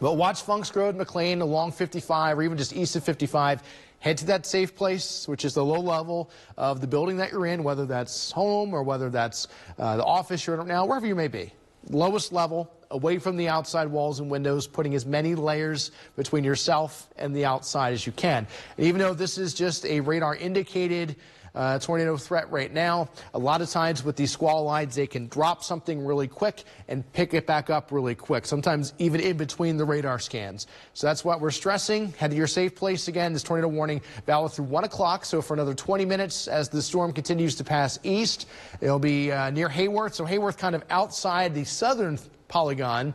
But watch Funks Road, McLean, along 55, or even just east of 55. Head to that safe place, which is the low level of the building that you're in, whether that's home or whether that's the office you're in now, wherever you may be. Lowest level, away from the outside walls and windows, putting as many layers between yourself and the outside as you can. And even though this is just a radar indicated tornado threat right now, a lot of times with these squall lines, they can drop something really quick and pick it back up really quick, sometimes even in between the radar scans. So that's what we're stressing. Head to your safe place again. This tornado warning valid through 1 o'clock, so for another 20 minutes as the storm continues to pass east. It'll be near Hayworth, so Hayworth kind of outside the southern polygon,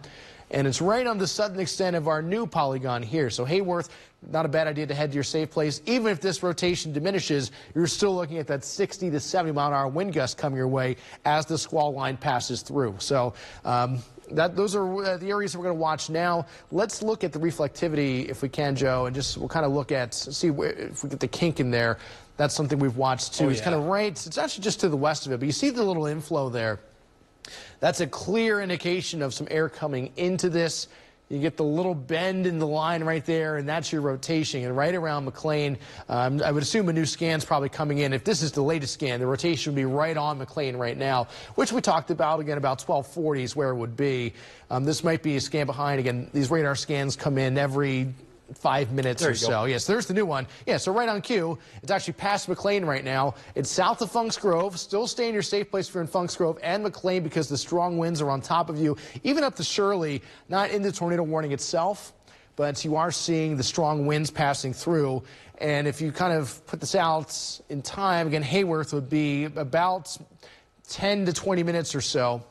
and it's right on the southern extent of our new polygon here. So Hayworth, not a bad idea to head to your safe place. Even if this rotation diminishes, you're still looking at that 60 to 70 mile an hour wind gust coming your way as the squall line passes through. So those are the areas we're going to watch now. Let's look at the reflectivity if we can, Joe, and just we'll kind of look at, see if we get the kink in there. That's something we've watched too. It's kind of right, it's actually just to the west of it, but you see the little inflow there. That's a clear indication of some air coming into this. You get the little bend in the line right there, and that's your rotation. And right around McLean, I would assume a new scan's probably coming in. If this is the latest scan, the rotation would be right on McLean right now, which we talked about, again, about 1240 is where it would be. This might be a scan behind. Again, these radar scans come in every 5 minutes or so. Yes, there's the new one. Yeah, so right on cue. It's actually past McLean right now. It's south of Funks Grove. Still stay in your safe place if you're in Funks Grove and McLean because the strong winds are on top of you. Even up to Shirley, not in the tornado warning itself, but you are seeing the strong winds passing through. And if you kind of put this out in time, again, Hayworth would be about 10 to 20 minutes or so.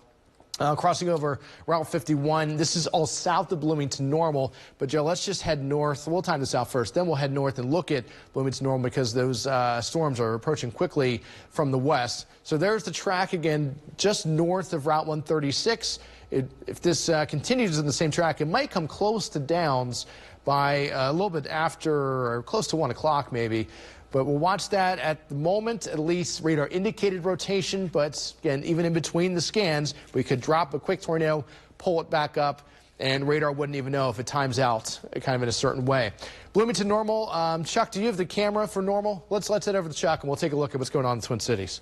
Crossing over Route 51. This is all south of Bloomington Normal. But, Joe, let's just head north. We'll time this out first. Then we'll head north and look at Bloomington Normal because those storms are approaching quickly from the west. So there's the track again, just north of Route 136. If this continues in the same track, it might come close to Downs by a little bit after, or close to 1 o'clock maybe. But we'll watch that at the moment, at least radar indicated rotation. But again, even in between the scans, we could drop a quick tornado, pull it back up, and radar wouldn't even know if it times out kind of in a certain way. Bloomington Normal. Chuck, do you have the camera for Normal? Let's head over to Chuck and we'll take a look at what's going on in the Twin Cities.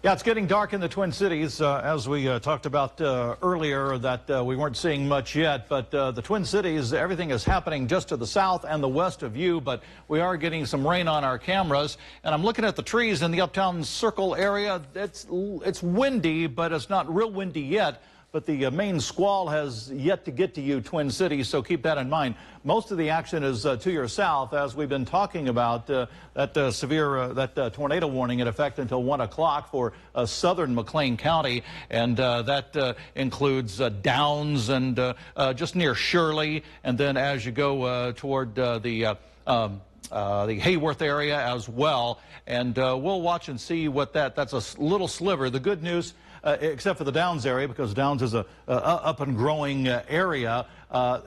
Yeah, it's getting dark in the Twin Cities, as we talked about earlier, that we weren't seeing much yet. But the Twin Cities, everything is happening just to the south and the west of you. But we are getting some rain on our cameras. And I'm looking at the trees in the Uptown Circle area. It's windy, but it's not real windy yet. But the main squall has yet to get to you, Twin Cities, so keep that in mind. Most of the action is to your south, as we've been talking about that severe tornado warning in effect until 1 o'clock for southern McLean County, and that includes Downs and just near Shirley, and then as you go toward the Hayworth area as well. And we'll watch and see what that's a little sliver. The good news, except for the Downs area, because Downs is a up and growing area.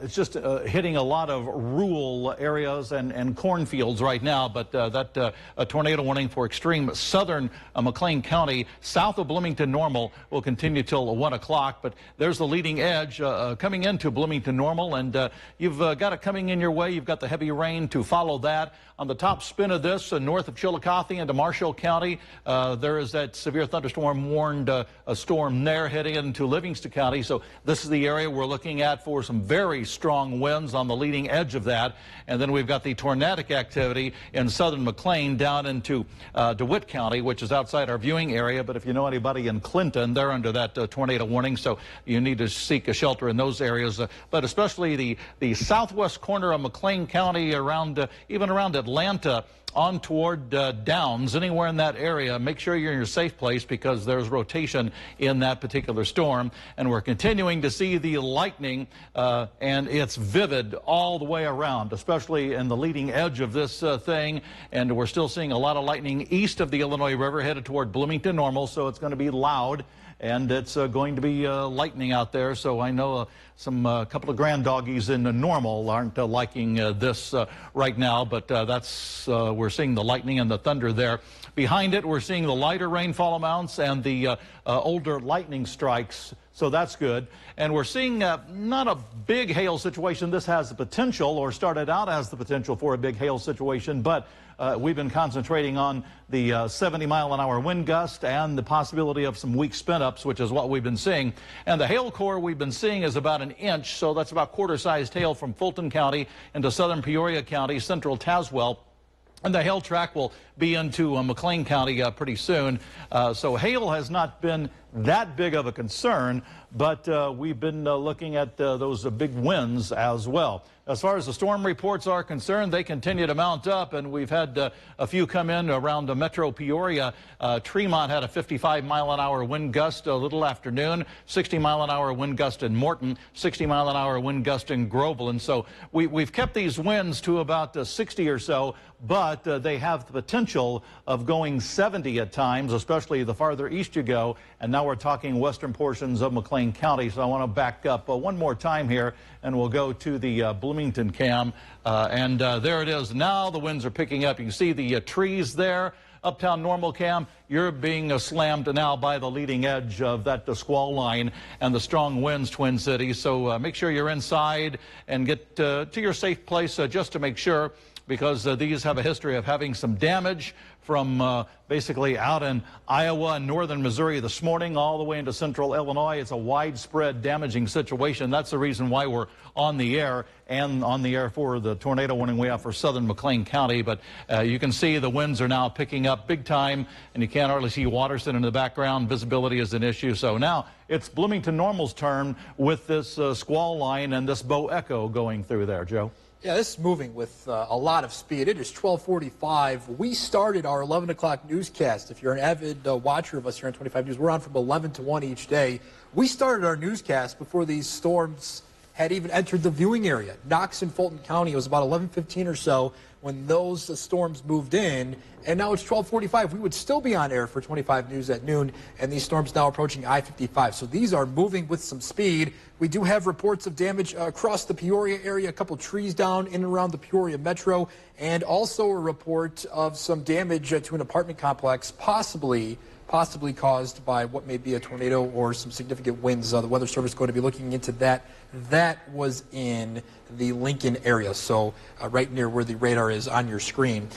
It's just hitting a lot of rural areas and cornfields right now, but that tornado warning for extreme southern McLean County, south of Bloomington Normal, will continue till 1 o'clock. But there's the leading edge coming into Bloomington Normal, and you've got it coming in your way. You've got the heavy rain to follow that. On the top spin of this, north of Chillicothe into Marshall County, there is that severe thunderstorm warned a storm there heading into Livingston County. So this is the area we're looking at for some very strong winds on the leading edge of that. And then we've got the tornadic activity in southern McLean down into DeWitt County, which is outside our viewing area. But if you know anybody in Clinton, they're under that tornado warning, so you need to seek a shelter in those areas. But especially the southwest corner of McLean County, around even around Atlanta, on toward Downs, anywhere in that area, make sure you're in your safe place because there's rotation in that particular storm. And we're continuing to see the lightning, and it's vivid all the way around, especially in the leading edge of this thing. And we're still seeing a lot of lightning east of the Illinois River headed toward Bloomington Normal, so it's going to be loud. and it's going to be lightning out there. So I know a couple of grand doggies in the Normal aren't liking this right now, but we're seeing the lightning and the thunder there. Behind it, we're seeing the lighter rainfall amounts and the older lightning strikes. So that's good. And we're seeing not a big hail situation. This has the potential, or started out as the potential for a big hail situation, but we've been concentrating on the 70-mile-an-hour wind gust and the possibility of some weak spin-ups, which is what we've been seeing. And the hail core we've been seeing is about an inch, so that's about quarter-sized hail from Fulton County into southern Peoria County, central Tazewell. And the hail track will be into McLean County pretty soon. So hail has not been that big of a concern, but we've been looking at those big winds as well. As far as the storm reports are concerned, they continue to mount up, and we've had a few come in around Metro Peoria. Tremont had a 55-mile-an-hour wind gust a little after noon, 60-mile-an-hour wind gust in Morton, 60-mile-an-hour wind gust in Groveland. So we've kept these winds to about 60 or so, but they have the potential of going 70 at times, especially the farther east you go. And now we're talking western portions of McLean County. So I want to back up one more time here, and we'll go to the Bloomington cam. There it is. Now the winds are picking up. You can see the trees there. Uptown Normal cam, you're being slammed now by the leading edge of that squall line and the strong winds, Twin Cities. So make sure you're inside and get to your safe place just to make sure, because these have a history of having some damage from basically out in Iowa and northern Missouri this morning all the way into central Illinois. It's a widespread damaging situation. That's the reason why we're on the air, and on the air for the tornado warning we have for southern McLean County. But you can see the winds are now picking up big time, and you can't hardly see Waterston in the background. Visibility is an issue. So now it's Bloomington Normal's turn with this squall line and this Bo Echo going through there, Joe. Yeah, this is moving with a lot of speed. It is 12:45. We started our 11 o'clock newscast. If you're an avid watcher of us here on 25 News, we're on from 11 to 1 each day. We started our newscast before these storms had even entered the viewing area. Knox and Fulton County, it was about 11:15 or so when those storms moved in, and now it's 12:45. We would still be on air for 25 News at noon, and these storms now approaching I-55. So these are moving with some speed. We do have reports of damage across the Peoria area, a couple trees down in and around the Peoria Metro, and also a report of some damage to an apartment complex, possibly caused by what may be a tornado or some significant winds. The Weather Service is going to be looking into that. That was in the Lincoln area, so right near where the radar is on your screen.